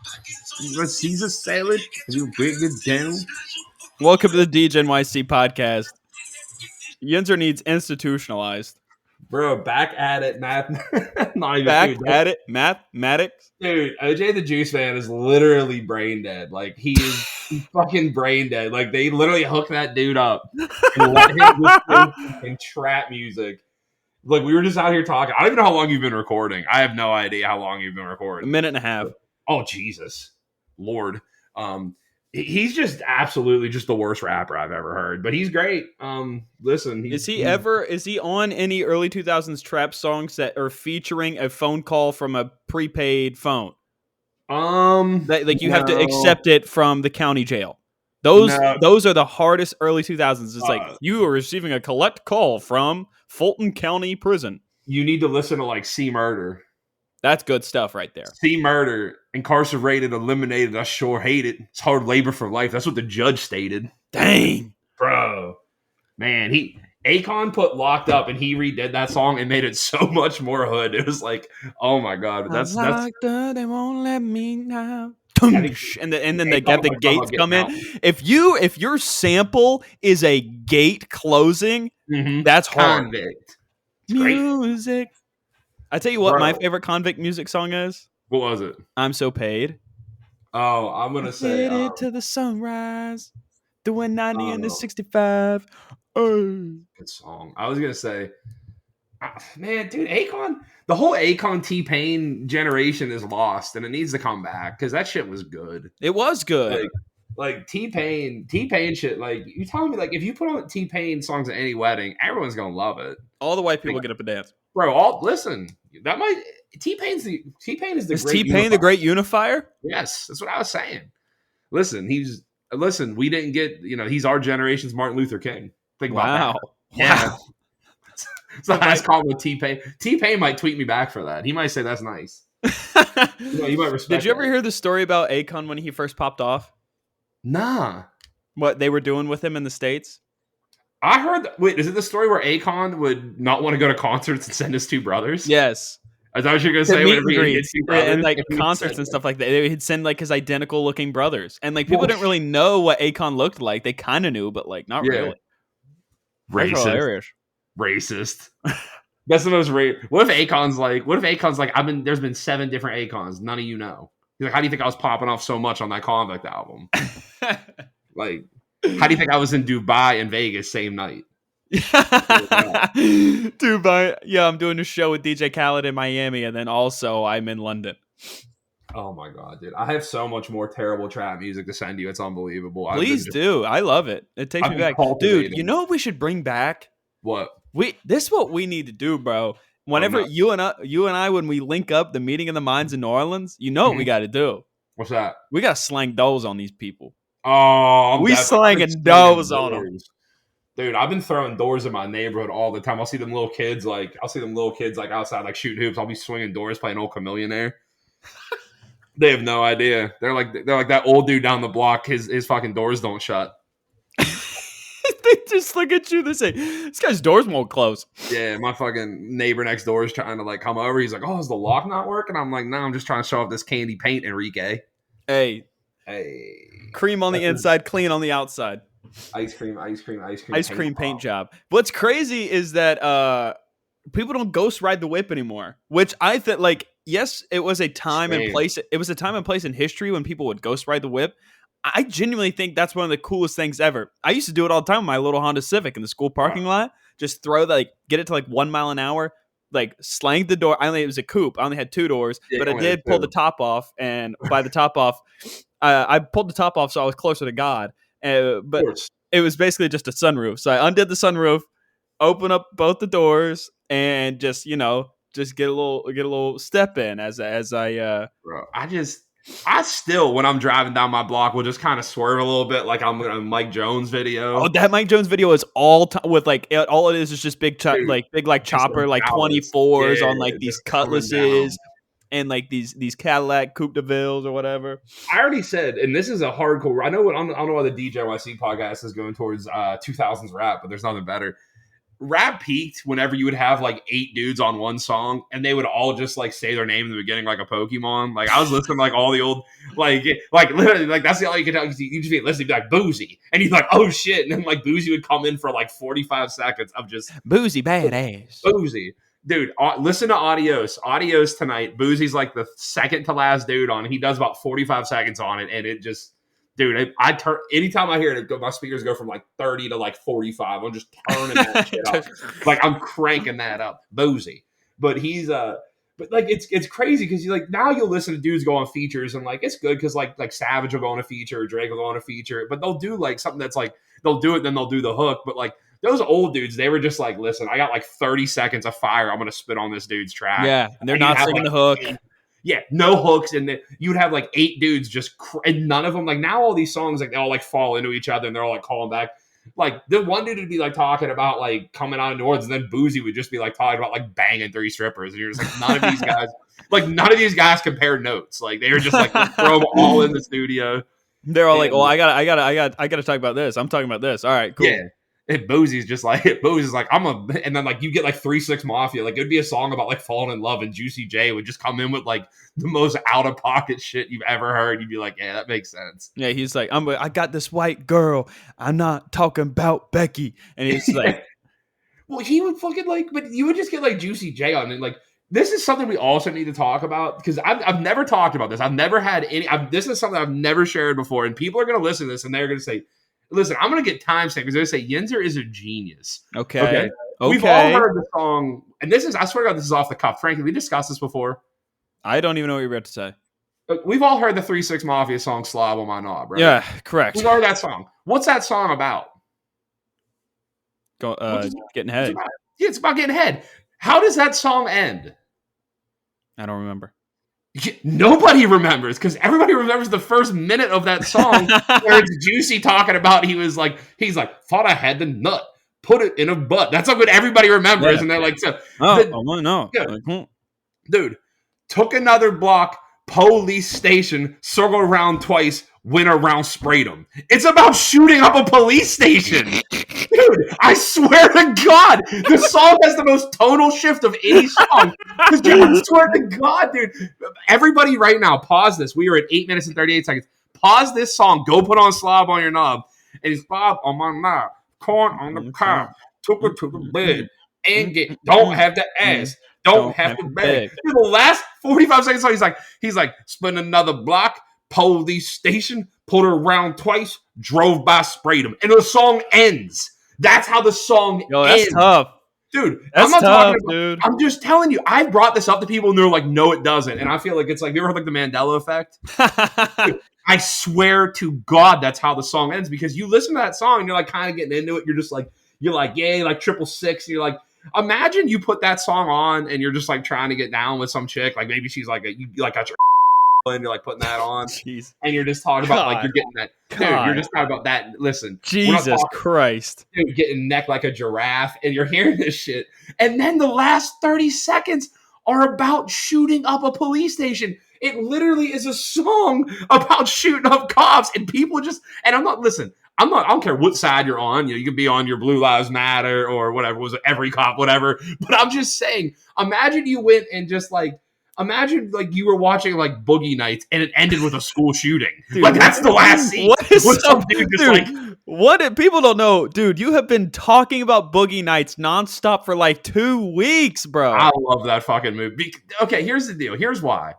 A Caesar salad. You break it down. Welcome to the DJNYC podcast. Yinzer needs institutionalized. Bro, back at it, math. Not even, Back at it, mathematics. dude. OJ the Juice Man is literally brain dead. Like he's fucking brain dead. Like they literally hooked that dude up and let him just sing fucking trap music. Like we were just out here talking. I don't even know how long you've been recording. I have no idea how long you've been A recording. minute and a half. Oh Jesus, Lord. He's just absolutely just the worst rapper I've ever heard. But he's great. Listen, Is he on any early 2000s trap songs that are featuring a phone call from a prepaid phone? Like you have to accept it from the county jail. Those are the hardest early 2000s. It's like you are receiving a collect call from Fulton County Prison. You need to listen to like C Murder. That's good stuff right there. C Murder, incarcerated, eliminated. I sure hate it. It's hard labor for life. That's what the judge stated. Dang, bro, man, Akon put Locked Up and he redid that song and made it so much more hood. It was like, oh my god, that's locked up, they won't let me now. And then they got the gates come in. If your sample is a gate closing, that's hard. Convict. Music. I tell you what, my favorite Convict music song is. What was it? I'm So Paid. Oh, I'm gonna say it to the sunrise, doing 90 into 65. Good song. I was gonna say, man, dude, Akon. The whole Akon T-Pain generation is lost, and it needs to come back because that shit was good. It was good. Like T-Pain shit. Like you telling me, like if you put on T-Pain songs at any wedding, everyone's gonna love it. All the white people get up and dance. Bro, listen. That might T-Pain is the T-Pain the great unifier? Yes, that's what I was saying. Listen, we didn't get, he's our generation's Martin Luther King. Think about that. Yeah. Wow. It's a nice call with T-Pain. T-Pain might tweet me back for that. He might say that's nice. You might respect. Did you ever hear the story about Akon when he first popped off? Nah. What they were doing with him in the States? I heard. Wait, is it the story where Akon would not want to go to concerts and send his two brothers? Yes. I thought you were gonna say whenever he had two brothers and like concerts and stuff like that. He'd send like his identical looking brothers, and like people didn't really know what Akon looked like. They kind of knew, but like not really. Racist. That's the most What if Akon's like? There's been 7 different Akons. None of you know. He's like, how do you think I was popping off so much on that Convict album? Like. How do you think I was in Dubai and Vegas same night? Dubai. Yeah, I'm doing a show with DJ Khaled in Miami, and then also I'm in London. Oh my god, dude! I have so much more terrible trap music to send you. It's unbelievable. Please do. I love it. It takes me back, dude. You know what we should bring back? What? This is what we need to do, bro. Whenever you and I, when we link up the meeting of the minds in New Orleans, you know what we got to do. What's that? We got to slang doors on these people. Oh, we slanging doors on them. Dude, I've been throwing doors in my neighborhood all the time. I'll see them little kids like outside like shooting hoops. I'll be swinging doors playing Old Chameleonaire. They have no idea. They're like that old dude down the block. His fucking doors don't shut. They just look at you. They say, "This guy's doors won't close." Yeah, my fucking neighbor next door is trying to like come over. He's like, "Oh, is the lock not working?" I'm like, "No, I'm just trying to show off this candy paint, Enrique." Hey. Cream on the inside, clean on the outside. Ice cream paint job. What's crazy is that people don't ghost ride the whip anymore, which I think, like, yes, it was a time and place. It was a time and place in history when people would ghost ride the whip. I genuinely think that's one of the coolest things ever. I used to do it all the time with my little Honda Civic in the school parking lot. Just get it to like 1 mile an hour, like slang the door. It was a coupe. I only had 2 doors, but I did pull the top off. And by the top off, I pulled the top off so I was closer to God. But it was basically just a sunroof. So I undid the sunroof, open up both the doors, and just get a little step in as I. Bro, I still, when I'm driving down my block, will just kind of swerve a little bit, like I'm in a Mike Jones video. Oh, that Mike Jones video is all time with like all it is just big chopper, like 24s on like these Cutlasses and like these Cadillac Coupe de Villes or whatever. I already said, and this is a hardcore. I don't know why the DJYC podcast is going towards 2000s rap, but there's nothing better. Rap peaked whenever you would have like 8 dudes on one song and they would all just like say their name in the beginning like a Pokemon. Like I was listening to like all the old like literally, like that's the all you can tell. You just be listening, be like Boozy, and he's like, oh shit, and then like Boozy would come in for like 45 seconds of just Boozy badass. Boozy. Dude, listen to Adios. Adios tonight. Boozy's like the second to last dude on it. He does about 45 seconds on it, and it just, dude, I turn anytime I hear it, my speakers go from like 30 to like 45. I'm just turning that shit up. Like I'm cranking that up. Boozy. But he's but like it's crazy because you like now you'll listen to dudes go on features and like it's good because like Savage will go on a feature or Drake will go on a feature, but they'll do like something that's like they'll do it, then they'll do the hook, but like those old dudes, they were just like, listen, I got like 30 seconds of fire. I'm going to spit on this dude's track. Yeah, and they're not singing like, the hook. Yeah, no hooks. And then you'd have like 8 dudes just, and none of them, like now all these songs, like they all like fall into each other and they're all like calling back. Like the one dude would be like talking about like coming out of New Orleans, and then Boozy would just be like talking about like banging 3 strippers. And you're just like, none of these guys compare notes. Like they were just like, throw them all in the studio. They're all like, well, I gotta talk about this. I'm talking about this. All right, cool. Yeah. And Boozy's just like, and then like you get like 3-6 Mafia. Like it would be a song about like falling in love, and Juicy J would just come in with like the most out of pocket shit you've ever heard. You'd be like, yeah, that makes sense. Yeah, he's like, I got this white girl. I'm not talking about Becky. And it's like, well, he would fucking like, but you would just get like Juicy J on it. Like this is something we also need to talk about because I've never talked about this. I've never had any. This is something I've never shared before, and people are gonna listen to this and they're gonna say, listen, I'm going to get timestamp because they say Yinzer is a genius. Okay. We've all heard the song, and this is, I swear to God, this is off the cuff. Frankie, we discussed this before. I don't even know what you're about to say. We've all heard the 3-6 Mafia song, Slob on My Knob, right? Yeah, correct. We've heard that song. What's that song about? Getting head. It's about getting head. How does that song end? I don't remember. Nobody remembers because everybody remembers the first minute of that song where it's Juicy talking about he's like thought I had the nut, put it in a butt. That's like what everybody remembers, and they're like, so no, dude, took another block, police station, circled around twice, went around, sprayed him. It's about shooting up a police station. Dude, I swear to God, the song has the most tonal shift of any song. Because I swear to God, dude, everybody right now, pause this. We are at 8 minutes and 38 seconds. Pause this song. Go put on Slob on your knob. And he's Slob on my knob. Corn on the cob. Took her to the bed. And don't have the ass. Don't have to beg. The last 45 seconds, he's like, spin another block, police station, pulled her around twice, drove by, sprayed him. And the song ends. That's how the song ends. That's tough. Dude, that's tough, dude. I'm just telling you, I brought this up to people and they're like, no, it doesn't. And I feel like it's like, you ever heard like the Mandela effect? Dude, I swear to God, that's how the song ends because you listen to that song and you're like kind of getting into it. You're just like, yay, like 666. And you're like, imagine you put that song on and you're just like trying to get down with some chick. Like maybe she's like, you like got your and you're like putting that on. Jeez. And you're just talking about like you're getting that. Dude, you're just talking about that. Listen. Jesus Christ. Dude, getting neck like a giraffe and you're hearing this shit. And then the last 30 seconds are about shooting up a police station. It literally is a song about shooting up cops and people just, and I don't care what side you're on. You can be on your Blue Lives Matter or whatever, was it every cop, whatever. But I'm just saying, imagine you went and just like, imagine like you were watching like Boogie Nights and it ended with a school shooting. Dude, like that's the last scene. What is what people don't know, dude? You have been talking about Boogie Nights nonstop for like 2 weeks, bro. I love that fucking movie. Okay, here's the deal. Here's why.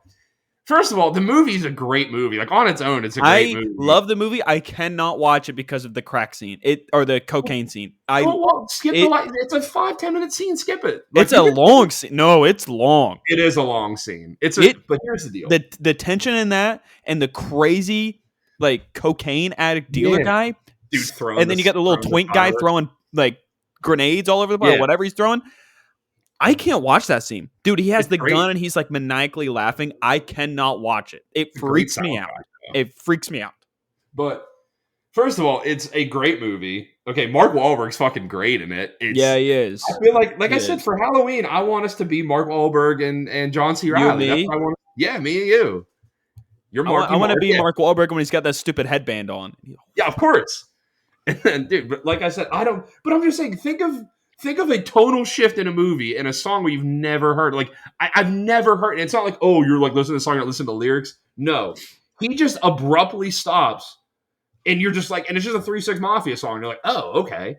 First of all, the movie's a great movie. Like on its own, it's a great movie. I love the movie. I cannot watch it because of the crack scene, or the cocaine scene. Skip it's a 5-10 minute scene. Skip it. Like, it's a long scene. No, it's long. It is a long scene. But here's the deal: the tension in that, and the crazy like cocaine addict dealer guy, dude, and then you got the little twink guy throwing like grenades all over the place, or whatever he's throwing. I can't watch that scene. Dude, he has the gun and he's like maniacally laughing. I cannot watch it. It freaks me out. It freaks me out. But first of all, it's a great movie. Okay, Mark Wahlberg's fucking great in it. Yeah, he is. I feel like I said, for Halloween, I want us to be Mark Wahlberg and John C. Reilly. Me? Yeah, me and you. You're Mark. I want to be Mark Wahlberg when he's got that stupid headband on. Yeah, of course. And dude, but like I said, I'm just saying, think of a tonal shift in a movie and a song where you've never heard. Like, I've never heard. And it's not like, oh, you're like listening to the song, you're not listening to the lyrics. No. he just abruptly stops, and you're just like, and it's just a 3 6 Mafia song. You're like, oh, okay.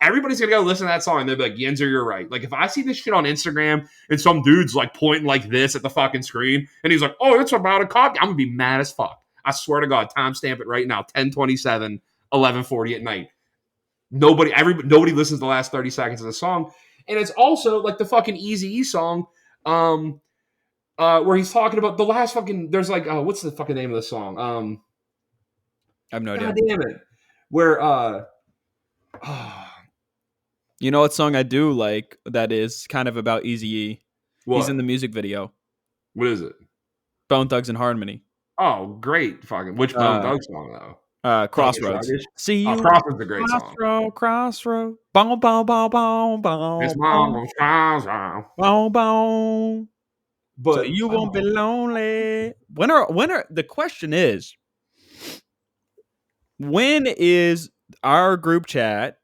Everybody's gonna go listen to that song and they'll be like, Yinzer, you're right. Like, if I see this shit on Instagram and some dude's like pointing like this at the fucking screen and he's like, oh, it's about a cop, I'm gonna be mad as fuck. I swear to God, timestamp it right now, 10:27, 11:40 at night. Nobody listens to the last 30 seconds of the song. And it's also like the fucking Eazy-E song, where he's talking about the last fucking, there's like, what's the fucking name of the song? I have no idea. God damn it. Where, you know what song I do like that is kind of about Eazy-E? He's in the music video. What is it? Bone Thugs and Harmony. Oh, great fucking, which Bone Thugs song though? Crossroads. See you. Crossroads is a great song. Crossroads. Boom, boom, boom, boom, boom. It's boom, boom, boom. But so you won't be lonely. The question is, when is our group chat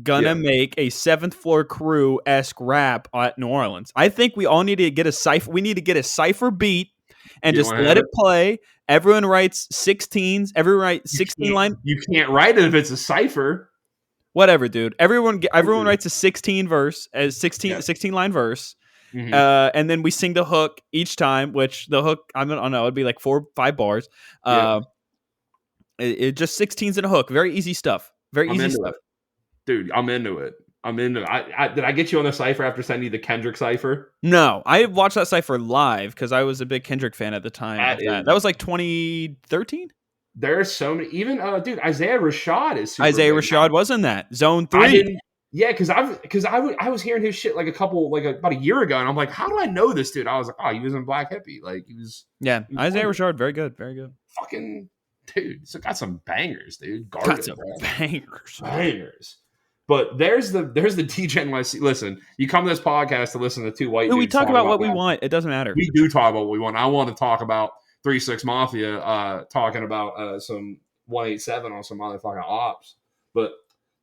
gonna make a 7th Floor Crew-esque rap at New Orleans? I think we all need to get a cipher. We need to get a cipher beat and just let it play. Everyone writes 16s. Everyone writes 16 line. You can't write it if it's a cipher. Whatever, dude. Everyone writes a 16 verse as 16 line verse. Mm-hmm. And then we sing the hook each time, which the hook, I don't know, it'd be like 4 or 5 bars. It just 16s in a hook. Very easy stuff. Very easy stuff. Dude, I'm into it. Did I get you on the cipher after sending you the Kendrick cipher? No, I watched that cipher live because I was a big Kendrick fan at the time. That was like 2013. There's so many. Even dude, Isaiah Rashad is. Isaiah Rashad was in that Zone 3. Because I was hearing his shit like about a year ago, and I'm like, how do I know this dude? I was like, oh, he was in Black Hippie, like he was. Yeah, Isaiah Rashad, very good, very good. Fucking dude, it's got some bangers, dude. Got some bangers. But there's the DJ NYC. Listen, you come to this podcast to listen to two white dudes. We talk about what we want. It doesn't matter. We do talk about what we want. I want to talk about 3 6 Mafia, talking about some 187 on some motherfucking ops. But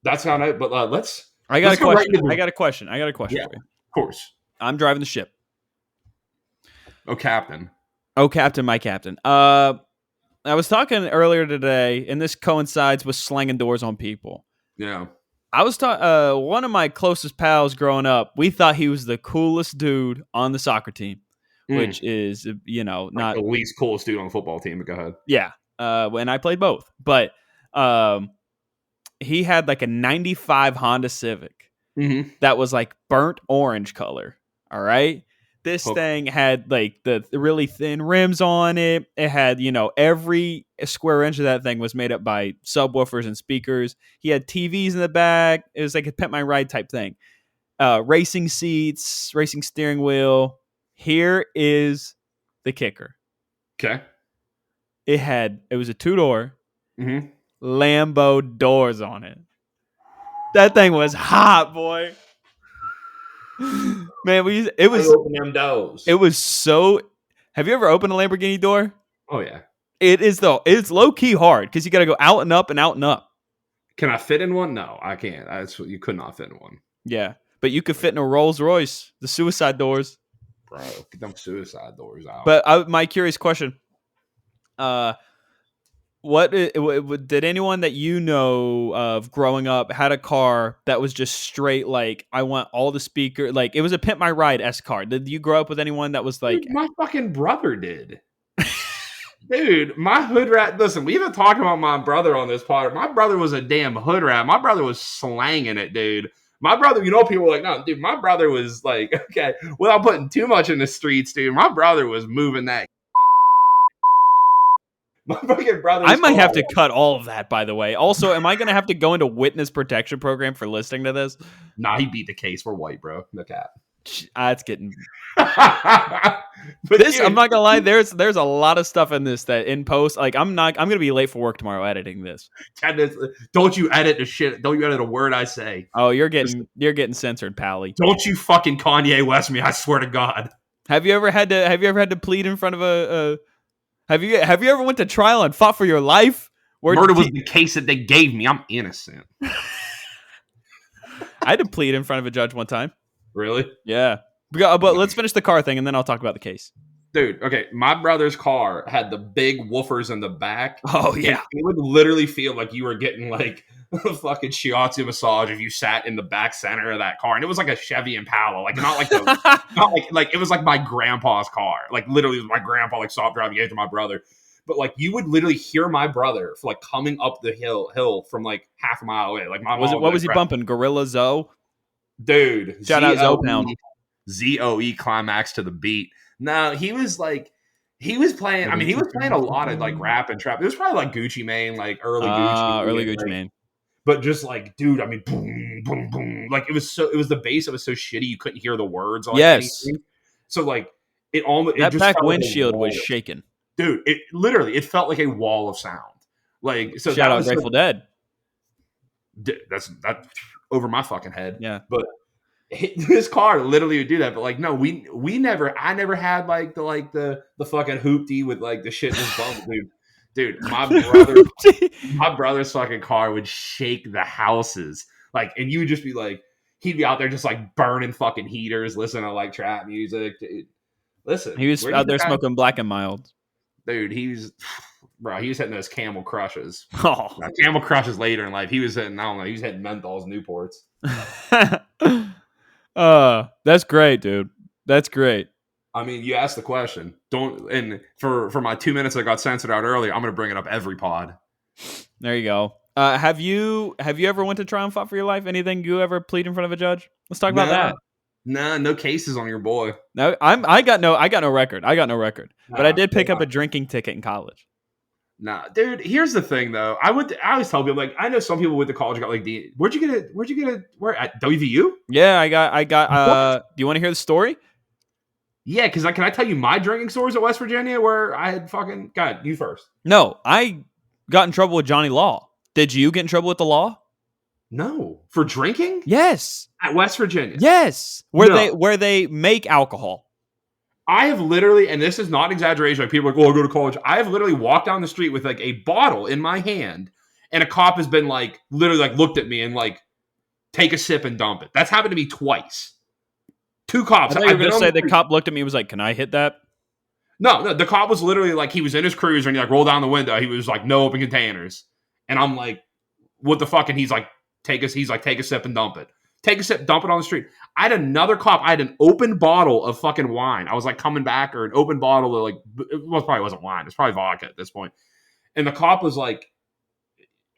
that's not it. But I got a question. I got a question. Yeah, for you. Of course. I'm driving the ship. Oh, Captain. My captain. I was talking earlier today, and this coincides with slanging doors on people. Yeah. I was one of my closest pals growing up. We thought he was the coolest dude on the soccer team, which is, not the least coolest dude on the football team. But go ahead. Yeah. When I played both, but he had like a 95 Honda Civic that was like burnt orange color. All right. This thing had like the really thin rims on it. It had, every square inch of that thing was made up by subwoofers and speakers. He had TVs in the back. It was like a Pimp My Ride type thing. Racing seats, racing steering wheel. Here is the kicker. Okay. It was a 2-door Lambo doors on it. That thing was hot, boy. Man, it was open them doors. It was so. Have you ever opened a Lamborghini door? Oh yeah. It is though. It's low key hard because you got to go out and up and out and up. Can I fit in one? No, I can't. You could not fit in one. Yeah, but you could fit in a Rolls Royce, the suicide doors. Bro, get them suicide doors out. But my curious question: what did anyone that you know of growing up had a car that was just straight like I want all the speaker, like it was a Pimp My Ride-esque car? Did you grow up with anyone that was like? Dude, my fucking brother did. Dude, my hood rat. Listen, we even talked about my brother on this part. My brother was a damn hood rat. My brother was slanging it, dude. My brother, people were like, no, dude, my brother was like, okay, without putting too much in the streets, dude, my brother was moving that. My fucking brother. I might have to cut all of that, by the way. Also, am I going to have to go into witness protection program for listening to this? Nah, he beat the case. We're white, bro. The cat. It's getting. This, dude, I'm not gonna lie. There's a lot of stuff in this that in post, like I'm gonna be late for work tomorrow editing this. Don't you edit the shit? Don't you edit a word I say? Oh, you're getting censored, Pally. Don't you fucking Kanye West me? I swear to God. Have you ever had to plead in front of a? Have you ever went to trial and fought for your life? Murder was the case that they gave me. I'm innocent. I had to plead in front of a judge one time. Really? Yeah. But let's finish the car thing, and then I'll talk about the case. Dude, okay, my brother's car had the big woofers in the back. Oh And yeah. it would literally feel like you were getting like a fucking shiatsu massage if you sat in the back center of that car. And it was like a Chevy Impala, like not like the not like it was like my grandpa's car. Like literally my grandpa like soft driving it to my brother. But like you would literally hear my brother for like coming up the hill from like half a mile away. Like my mom What was he bumping? Gorilla Zoe? Dude, Shout out Zoe Pound. ZOE climax to the beat. No, he was playing. I mean, he was playing a lot of like rap and trap. It was probably like Gucci Mane, like early Gucci Mane. But just like, dude, I mean, boom, boom, boom. Like it was the bass that was so shitty you couldn't hear the words. Or, like, anything. So like it almost that just back windshield was shaking. Dude, it felt like a wall of sound. Like so. Shout out Grateful Dead. That's over my fucking head. Yeah, but. His car literally would do that, but like no, I never had like the fucking hoopty with like the shit in his bump, dude. My brother's fucking car would shake the houses, like, and you would just be like, he'd be out there just like burning fucking heaters, listening to like trap music. Dude. Listen, he was out there smoking Black and Mild. Dude, he was hitting those Camel Crushes. Oh, Camel Crushes later in life, he was hitting menthols, Newports. That's great, dude. That's great. I mean, you asked the question. And for my 2 minutes that got censored out earlier, I'm going to bring it up every pod. There you go. Have you ever went to trial and fought for your life? Anything you ever plead in front of a judge? Let's talk about that. Nah, no cases on your boy. No, I got no record. But I did pick up a drinking ticket in college. Nah, dude. Here's the thing, though. I always tell people, like, I know some people went to college got like where'd you get it? Where at WVU? Yeah, I got. Do you want to hear the story? Yeah, because can I tell you my drinking stories at West Virginia where I had fucking God, you first. No, I got in trouble with Johnny Law. Did you get in trouble with the law? No, for drinking? Yes, at West Virginia. Yes, where they make alcohol. I have literally, and this is not exaggeration, like people are like, oh, I go to college. I have literally walked down the street with like a bottle in my hand, and a cop has been like, literally like looked at me and like, take a sip and dump it. That's happened to me twice. 2 cops. I thought you were going to say the cop looked at me and was like, can I hit that? No, the cop was literally like, he was in his cruiser and he like rolled down the window. He was like, no open containers. And I'm like, what the fuck? And he's like, take a sip and dump it. Take a sip, dump it on the street. I had another cop. I had an open bottle of fucking wine. I was like coming back, or an open bottle of like, probably wasn't wine. It's probably vodka at this point. And the cop was like,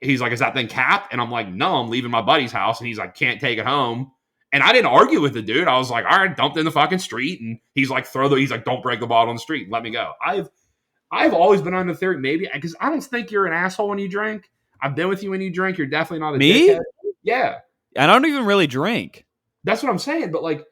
he's like, is that thing capped? And I'm like, no, I'm leaving my buddy's house. And he's like, can't take it home. And I didn't argue with the dude. I was like, all right, dumped in the fucking street. And he's like, don't break the bottle on the street. Let me go. I've always been on the theory, maybe, because I don't think you're an asshole when you drink. I've been with you when you drink. You're definitely not a dickhead. Yeah. And I don't even really drink. That's what I'm saying. But like,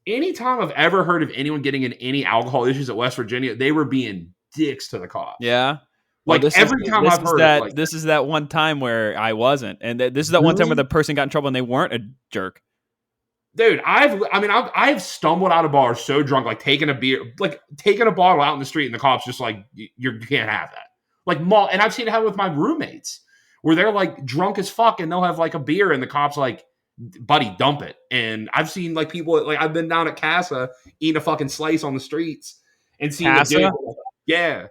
anytime I've ever heard of anyone getting in any alcohol issues at West Virginia, they were being dicks to the cops. Yeah. Like every time I've heard that, like, this is that one time where I wasn't, and this is that one time where the person got in trouble and they weren't a jerk. Dude, I've stumbled out of bars so drunk, like taking a bottle out in the street, and the cops just like, you can't have that. Like, and I've seen it happen with my roommates, where they're like drunk as fuck, and they'll have like a beer, and the cops like, buddy, dump it. And I've seen like people, like I've been down at Casa eating a fucking slice on the streets and seeing Casa? Yeah.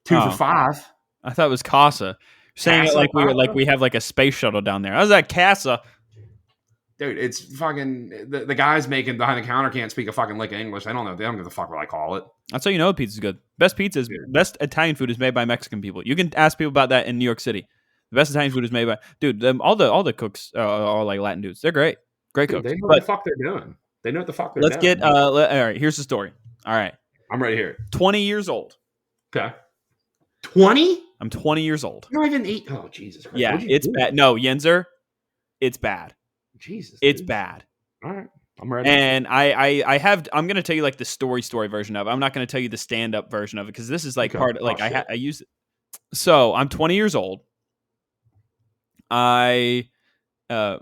2 for $5. I thought it was Casa. Saying it like we have like a space shuttle down there. I was at Casa. Dude, it's fucking the guys making behind the counter can't speak a fucking lick of English. They don't know. They don't give a fuck what I call it. That's how you know pizza's good. Best Italian food is made by Mexican people. You can ask people about that in New York City. The best Italian food is made by all the cooks are like Latin dudes. They're great cooks. They know what the fuck they're doing. They know what the fuck they're doing. Let's get all right. Here's the story. All right, I'm ready here. 20 years old. Okay. 20? I'm 20 years old. You're not even 8. Oh, Jesus Christ. Yeah, it's bad. No, Yinzer, it's bad. Jesus. It's bad. All right. I'm ready. And I'm going to tell you like the story version of it. I'm not going to tell you the stand-up version of it because this is like part of, like I use it. So I'm 20 years old. I am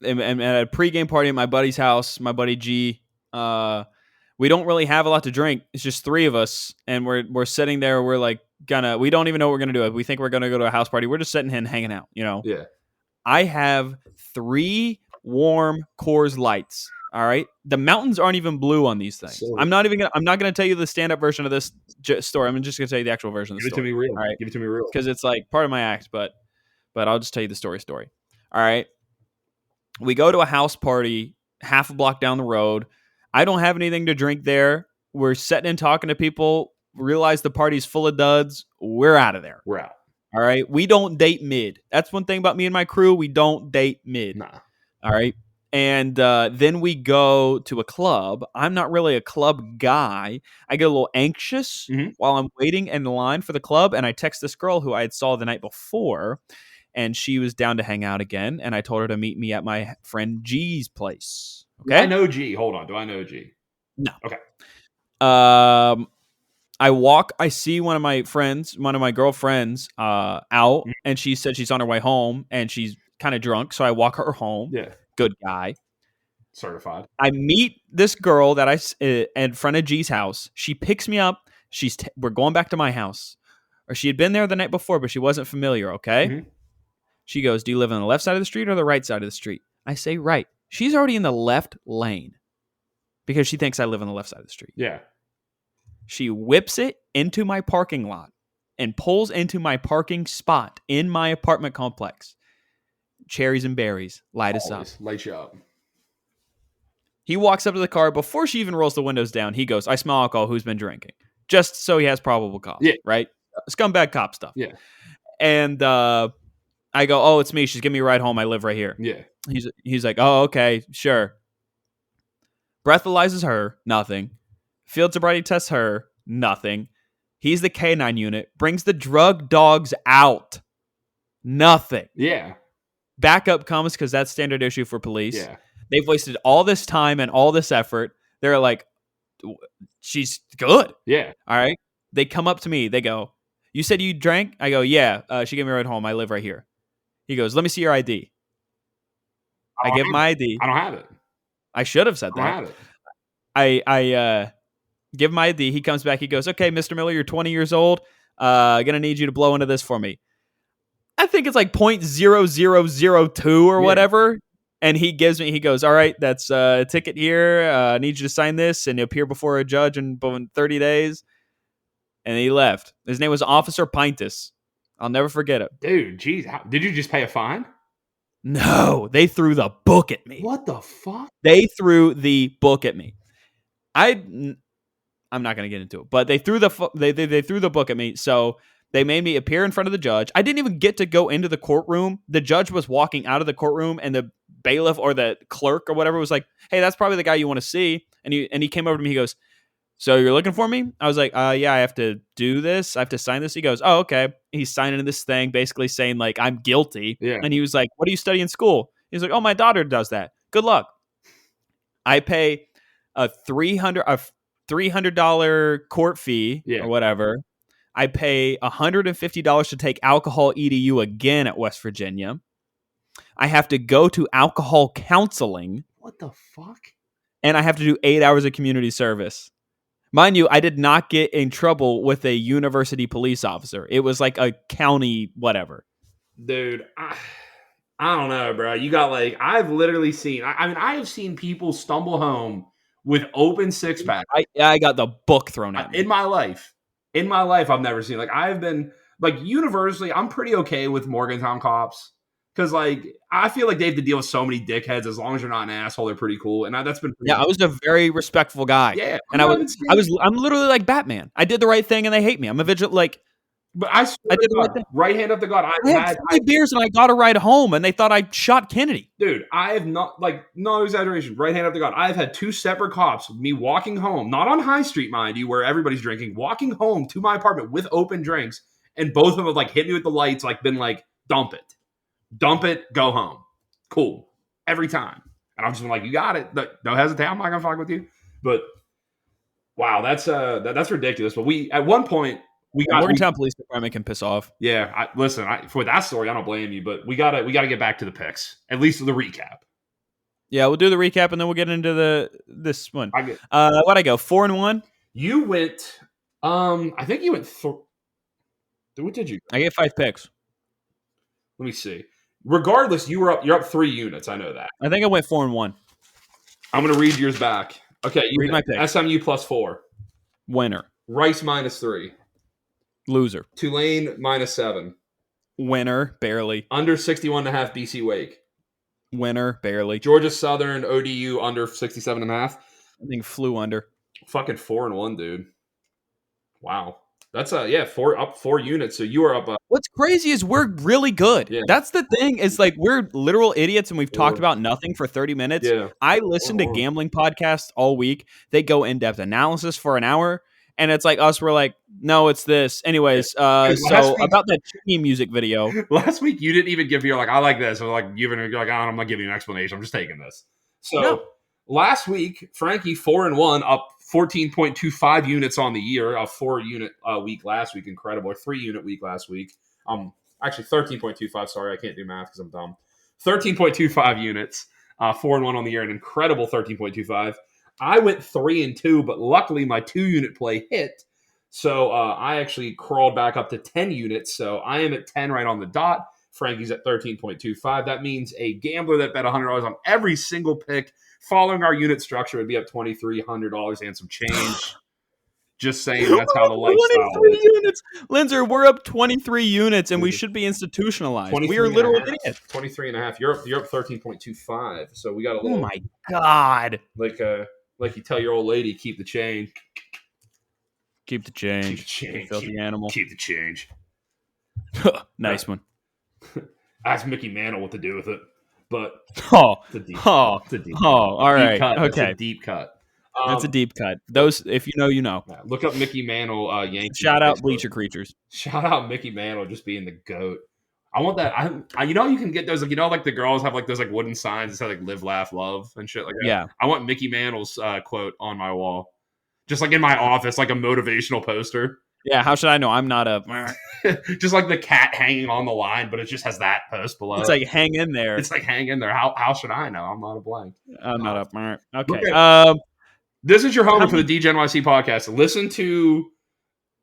at a pregame party at my buddy's house, my buddy G. We don't really have a lot to drink. It's just 3 of us, and we're sitting there. We're like we don't even know what we're gonna do. We think we're gonna go to a house party. We're just sitting here and hanging out, you know. Yeah. I have 3 warm Coors Lights. All right, the mountains aren't even blue on these things. So, I'm not gonna tell you the stand up version of this story. I'm just gonna tell you the actual version of the give it to story. me real. All right, Give it to me real. because it's like part of my act, but I'll just tell you the story. All right, we go to a house party half a block down the road. I don't have anything to drink there. We're sitting and talking to people. Realize the party's full of duds. We're out of there. We're out. All right. We don't date mid. That's one thing about me and my crew. We don't date mid. Nah. All right. And then we go to a club. I'm not really a club guy. I get a little anxious while I'm waiting in the line for the club. And I text this girl who I had saw the night before. And she was down to hang out again. And I told her to meet me at my friend G's place. Okay. Do I know G. Hold on. Do I know G? No. Okay. I see one of my girlfriends out, and she said she's on her way home, and she's kind of drunk. So I walk her home. Yeah. Good guy. Certified. I meet this girl that in front of G's house. She picks me up. We're going back to my house. Or she had been there the night before, but she wasn't familiar, okay? Mm-hmm. She goes, do you live on the left side of the street or the right side of the street? I say, right. She's already in the left lane because she thinks I live on the left side of the street. Yeah. She whips it into my parking lot and pulls into my parking spot in my apartment complex. Cherries and berries light us up. Light you up. He walks up to the car. Before she even rolls the windows down, he goes, I smell alcohol. Who's been drinking? Just so he has probable cause. Yeah. Right? Scumbag cop stuff. Yeah. And I go, oh, it's me. She's giving me a ride home. I live right here. Yeah. He's like, oh, okay, sure. Breathalyzes her. Nothing. Field sobriety tests her. Nothing. He's the K9 unit. Brings the drug dogs out. Nothing. Yeah. Backup comes because that's standard issue for police. Yeah. They've wasted all this time and all this effort. They're like, she's good. Yeah. All right. They come up to me. They go, you said you drank? I go, yeah. She gave me a ride home. I live right here. He goes, let me see your ID. I give my ID. I don't have it. I should have said that. I don't have it. I give him my ID. He comes back. He goes, okay, Mr. Miller, you're 20 years old. Gonna need you to blow into this for me. I think it's like 0.0002 or whatever. And he goes, all right, that's a ticket here. I need you to sign this and appear before a judge in 30 days. And he left. His name was Officer Pintus. I'll never forget it. Dude, geez. Did you just pay a fine? No, they threw the book at me. What the fuck? They threw the book at me. I'm not going to get into it, but they threw they threw the book at me. So they made me appear in front of the judge. I didn't even get to go into the courtroom. The judge was walking out of the courtroom, and the bailiff or the clerk or whatever was like, "Hey, that's probably the guy you want to see." And he came over to me. He goes, "So you're looking for me?" I was like, yeah, I have to do this. I have to sign this." He goes, "Oh, okay." He's signing this thing, basically saying like I'm guilty. Yeah. And he was like, "What do you study in school?" He's like, "Oh, my daughter does that. Good luck." I pay a $300 court fee or whatever. I pay $150 to take alcohol EDU again at West Virginia. I have to go to alcohol counseling. What the fuck? And I have to do 8 hours of community service. Mind you, I did not get in trouble with a university police officer. It was like a county whatever. Dude, I don't know, bro. You got like, I've literally seen, I have seen people stumble home with open six-pack. I got the book thrown at me. In my life, I've never seen, like, I've been, like, universally, I'm pretty okay with Morgantown cops. Because, like, I feel like they have to deal with so many dickheads. As long as you're not an asshole, they're pretty cool. And that's been I was a very respectful guy. Yeah. And I'm literally like Batman. I did the right thing and they hate me. I'm a vigilante. Like, but I did the right thing. Right hand up to God. I had 3 beers and I got a ride home and they thought I shot Kennedy. Dude, I have not, like, no exaggeration. Right hand up to God. I've had 2 separate cops, me walking home, not on High Street, mind you, where everybody's drinking, walking home to my apartment with open drinks. And both of them have, like, hit me with the lights, like, been like, dump it, go home. Cool. Every time. And I'm just like, you got it. No hesitate. I'm not going to fuck with you. But, wow, that's ridiculous. But at one point, Morgantown Police Department can piss off. Yeah. For that story, I don't blame you. But we gotta get back to the picks. At least the recap. Yeah, we'll do the recap and then we'll get into this one. What'd I go? 4-1? You went, I think you went, what did you? I get 5 picks. Let me see. Regardless, you're up 3 units. I know that. I think I went 4-1. I'm going to read yours back. Okay, Read my pick. SMU +4. Winner. Rice -3. Loser. Tulane -7. Winner, barely. Under 61.5 BC Wake. Winner, barely. Georgia Southern ODU under 67.5. I think flew under. Fucking 4-1, dude. Wow. That's up 4 units. So you are up. What's crazy is we're really good. Yeah. That's the thing. Is like we're literal idiots, and we've talked about nothing for 30 minutes. Yeah. I listen to gambling podcasts all week. They go in-depth analysis for an hour, and it's like us. We're like, no, it's this. Anyways, so about that Chingy music video. Last week you didn't even give your I like this. Or you're like, oh, I'm not giving you an explanation. I'm just taking this. So last week, Frankie 4-1 up 14.25 units on the year, a 4 unit week last week, incredible. A 3 unit week last week. Actually 13.25. Sorry, I can't do math because I'm dumb. 13.25 units, 4-1 on the year, an incredible 13.25. I went 3-2, but luckily my 2 unit play hit, so I actually crawled back up to 10 units. So I am at 10 right on the dot. Frankie's at 13.25. That means a gambler that bet $100 on every single pick following our unit structure would be up $2,300 and some change. Just saying, that's how the lifestyle 23 units. Linzer, we're up 23 units, and we should be institutionalized. We are literal idiots. 23.5. You're up 13.25. So we got a little. Oh my god! Like you tell your old lady, keep the change. Keep the change. Keep the change. Filthy animal. Keep the change. Nice one. Ask Mickey Mantle what to do with it. But it's a deep cut. All right. Cut. Okay. That's a deep cut. That's a deep cut. Those, if you know, you know. Look up Mickey Mantle, Yankees. Shout out Bleacher Creatures. Shout out Mickey Mantle just being the GOAT. I want that. You can get those, the girls have those wooden signs that say live, laugh, love and shit like that. Yeah. I want Mickey Mantle's quote on my wall. Just in my office, a motivational poster. Yeah, how should I know? I'm not a... just the cat hanging on the line, but it just has that post below. It's hang in there. It's hang in there. How should I know? I'm not a blank. I'm not a... Okay. This is your homework for the DGNYC podcast. Listen to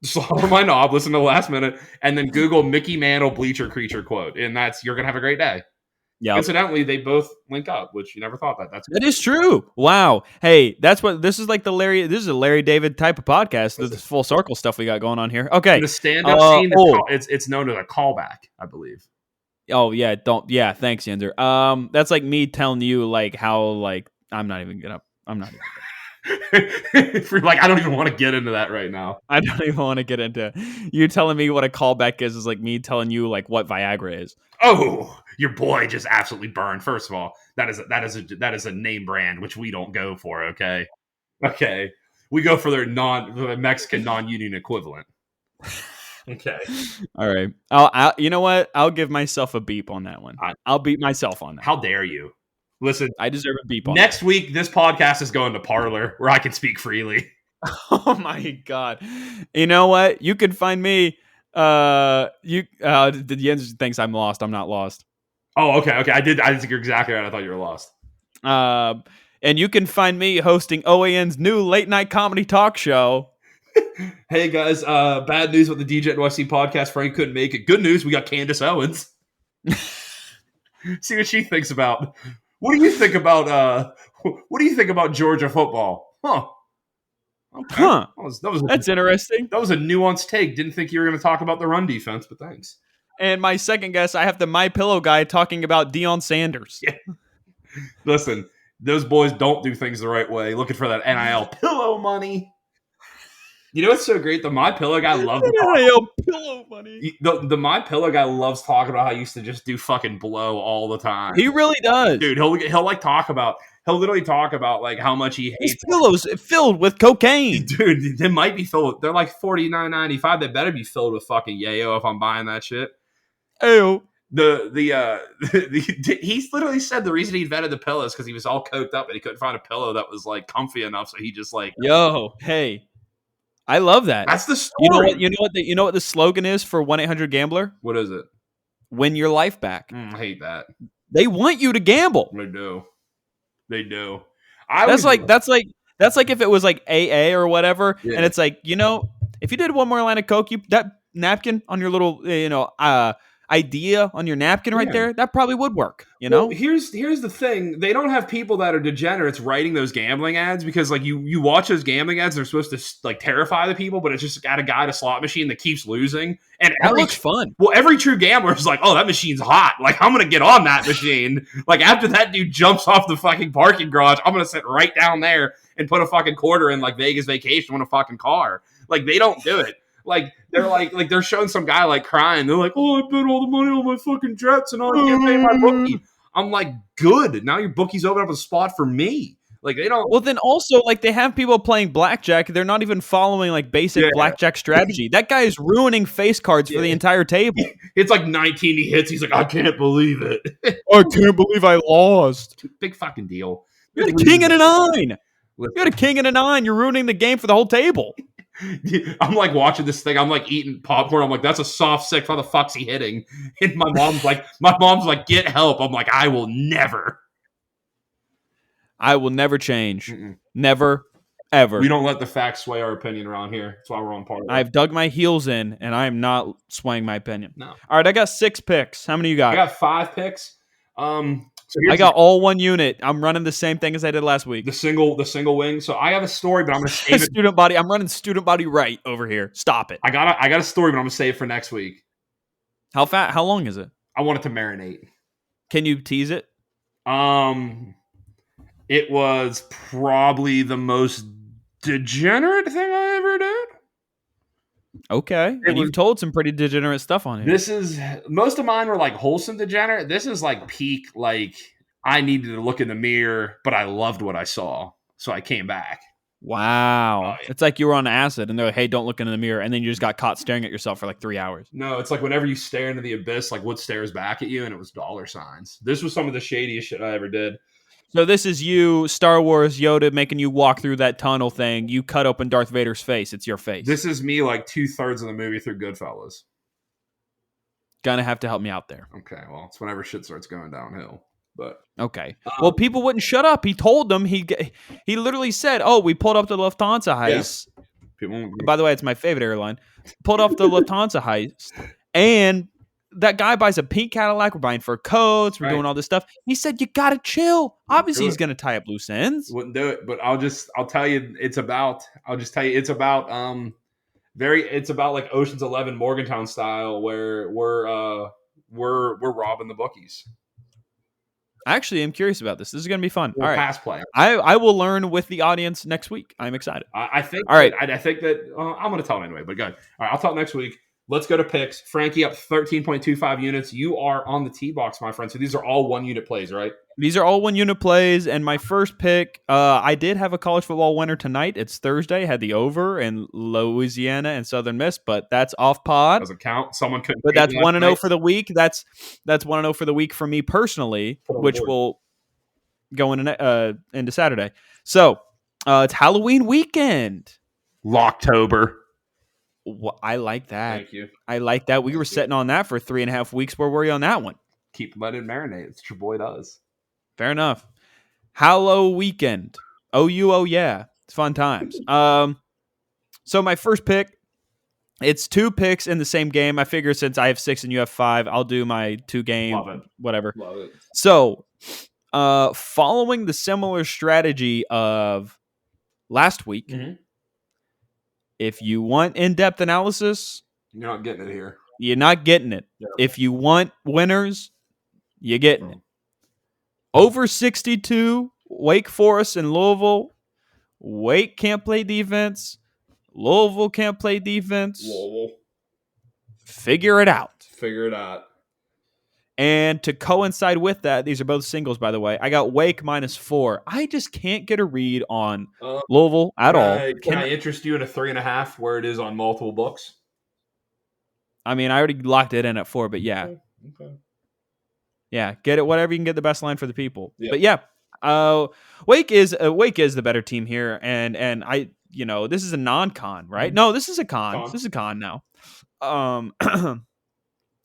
Slaughter My Knob, listen to the last minute, and then Google Mickey Mantle Bleacher Creature quote. And you're going to have a great day. Yeah. Incidentally, they both link up, which you never thought that. That is true. Wow. Hey, this is this is a Larry David type of podcast. This full circle stuff we got going on here. Okay. The stand-up scene, it's known as a callback, I believe. Oh, yeah. Thanks, Yinzer. That's me telling you how I'm not even I don't even want to get into that right now. I don't even want to get into you telling me what a callback is me telling you what Viagra is. Oh, your boy just absolutely burned. First of all, that is a name brand which we don't go for. Okay, we go for their Mexican non-union equivalent. Okay, all right. I'll you know what? I'll give myself a beep on that one. I'll beat myself on that. How dare you? Listen, I deserve a beep on next week. This podcast is going to Parler where I can speak freely. Oh my god! You know what? You can find me. Jens thinks I'm lost. I'm not lost. Oh, okay. I think you're exactly right. I thought you were lost. And you can find me hosting OAN's new late night comedy talk show. Hey guys, bad news with the DJ NYC podcast. Frank couldn't make it. Good news, we got Candace Owens. See what she thinks about. What do you think about Georgia football? Huh. Okay. Huh. That's interesting. That was a nuanced take. Didn't think you were going to talk about the run defense, but thanks. And my second guess, I have the My Pillow guy talking about Deion Sanders. Yeah. Listen, those boys don't do things the right way. Looking for that NIL pillow money. You know what's so great? The My Pillow guy loves NIL pillow money. The My Pillow guy loves talking about how he used to just do fucking blow all the time. He really does, dude. He'll literally talk about how much he hates his pillows filled with cocaine. Dude, they might be filled. They're $49.95. They better be filled with fucking yayo if I'm buying that shit. Ew. He literally said the reason he invented the pillows because he was all coked up and he couldn't find a pillow that was comfy enough, so he just hey. I love that. That's the story. You know what the slogan is for 1-800-GAMBLER? What is it? Win your life back. I hate that. They want you to gamble. They do. That's like if it was AA or whatever, and it's if you did one more line of coke, that napkin on your little, I idea on your napkin right there, that probably would work. You know, here's the thing: they don't have people that are degenerates writing those gambling ads, because like you watch those gambling ads, they're supposed to like terrify the people, but it's just got a guy at a slot machine that keeps losing, and that looks fun. Well, every true gambler is like, oh, that machine's hot. Like, I'm gonna get on that machine. Like, after that dude jumps off the fucking parking garage, I'm gonna sit right down there and put a fucking quarter in like Vegas Vacation on a fucking car. Like, they don't do it. Like they're showing some guy like crying. They're like, oh, I bet all the money on my fucking Jets and I can't pay my bookie. I'm like, good. Now your bookie's open up a spot for me. Like, they don't. Well, then also, like, they have people playing blackjack. They're not even following like basic blackjack strategy. That guy is ruining face cards for the entire table. It's like 19 he hits. He's like, I can't believe it. I can't believe I lost. Big fucking deal. You had a king and a 9. You had a king and a 9. You're ruining the game for the whole table. I'm like watching this thing. I'm like eating popcorn. I'm like, that's a soft six. How the fuck's he hitting? And my mom's like, get help. I'm like, I will never change. Never, ever. We don't let the facts sway our opinion around here. That's why we're on part of it. I've dug my heels in, and I am not swaying my opinion. No. All right, I got 6 picks. How many you got? I got 5 picks. I got all one unit. I'm running the same thing as I did last week. The single wing. So I have a story, but I'm gonna save it. Student body. I'm running student body right over here. Stop it. I got a story, but I'm gonna save it for next week. How fat? How long is it? I want it to marinate. Can you tease it? It was probably the most degenerate thing I ever did. Okay. And you've told some pretty degenerate stuff on here. Most of mine were like wholesome degenerate. This is like peak, like I needed to look in the mirror, but I loved what I saw. So I came back. Wow. Oh, yeah. It's like you were on acid and they're like, hey, don't look into the mirror. And then you just got caught staring at yourself for like 3 hours. No, it's like whenever you stare into the abyss, like what stares back at you, and it was dollar signs. This was some of the shadiest shit I ever did. So this is you, Star Wars Yoda, making you walk through that tunnel thing. You cut open Darth Vader's face. It's your face. This is me like 2/3 of the movie through Goodfellas. Gonna have to help me out there. Okay, well, it's whenever shit starts going downhill. But okay. Well, people wouldn't shut up. He told them, he literally said, oh, we pulled up the Lufthansa heist. Yeah. By the way, it's my favorite airline. Pulled off the Lufthansa heist. And that guy buys a pink Cadillac. We're buying fur coats. We're doing all this stuff. He said, you got to chill. Obviously, he's going to tie up loose ends. Wouldn't do it. But I'll tell you, it's about it's about like Ocean's 11 Morgantown style, where we're robbing the bookies. Actually, I'm curious about this. This is going to be fun. All right. Pass play. I will learn with the audience next week. I'm excited. I think. All right. I think that I'm going to tell them anyway, but go ahead. All right. I'll talk next week. Let's go to picks. Frankie up 13.25 units. You are on the tee box, my friend. So these are all 1 unit plays, right? These are all 1 unit plays. And my first pick, I did have a college football winner tonight. It's Thursday. Had the over in Louisiana and Southern Miss, but that's off pod. Doesn't count. Someone couldn't. But that's 1-0 for the week. That's 1-0 for the week for me personally, which will go into Saturday. So it's Halloween weekend. Locktober. Well, I like that. Thank you. I like that. We were sitting on that for 3.5 weeks. Where were you on that one? Keep letting it marinate. It's what your boy does. Fair enough. Hallow weekend. Oh yeah. It's fun times. So my first pick, it's 2 picks in the same game. I figure since I have 6 and you have 5, I'll do my 2 game, whatever. Love it. So, following the similar strategy of last week, mm-hmm. If you want in-depth analysis, you're not getting it here. You're not getting it. Yeah. If you want winners, you're getting it. Over 62, Wake Forest and Louisville. Wake can't play defense. Louisville can't play defense. Louisville. Figure it out. And to coincide with that, these are both singles, by the way. I got Wake -4. I just can't get a read on Louisville at all. Can I interest you in a 3.5 where it is on multiple books? I mean, I already locked it in at 4, but yeah. Okay. Yeah, get it whatever you can get the best line for the people. Yep. But yeah, Wake is the better team here, and I this is a non-con, right? Mm-hmm. No, this is a con. This is a con now.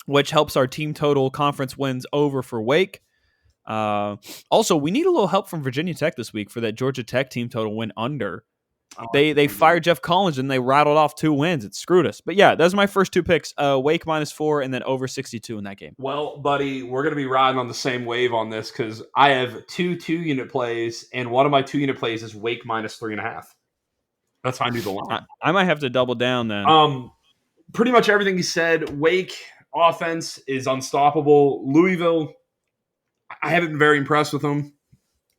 Which helps our team total conference wins over for Wake. Also, we need a little help from Virginia Tech this week for that Georgia Tech team total win under. They fired Jeff Collins and they rattled off 2 wins. It screwed us. But yeah, those are my first 2 picks. Wake -4 and then over 62 in that game. Well, buddy, we're going to be riding on the same wave on this because I have 2 2-unit plays, and one of my 2-unit plays is Wake -3.5. That's how I knew the line. I might have to double down then. Pretty much everything he said. Wake offense is unstoppable. Louisville, I haven't been very impressed with them.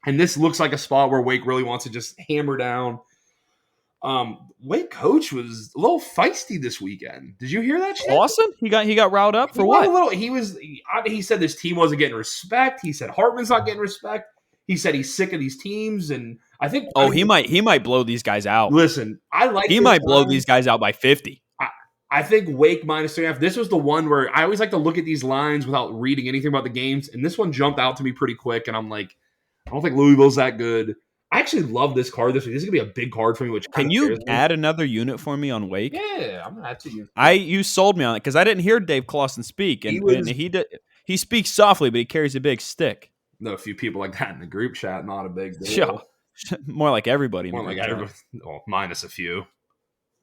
And this looks like a spot where Wake really wants to just hammer down. Wake coach was a little feisty this weekend. Did you hear that shit? Clawson? He got riled up for what? He said this team wasn't getting respect. He said Hartman's not getting respect. He said he's sick of these teams, and I think he might blow these guys out. Listen, he might blow these guys out by 50. I think Wake -3.5. This was the one where I always like to look at these lines without reading anything about the games, and this one jumped out to me pretty quick, and I'm like, I don't think Louisville's that good. I actually love this card this week. This is gonna be a big card for me. Can you add another unit for me on Wake? Yeah, I'm gonna add to you. You sold me on it because I didn't hear Dave Clawson speak, and he speaks softly, but he carries a big stick. No, a few people like that in the group chat. Not a big deal. Yeah. More like everybody. More like everybody. Well, minus a few.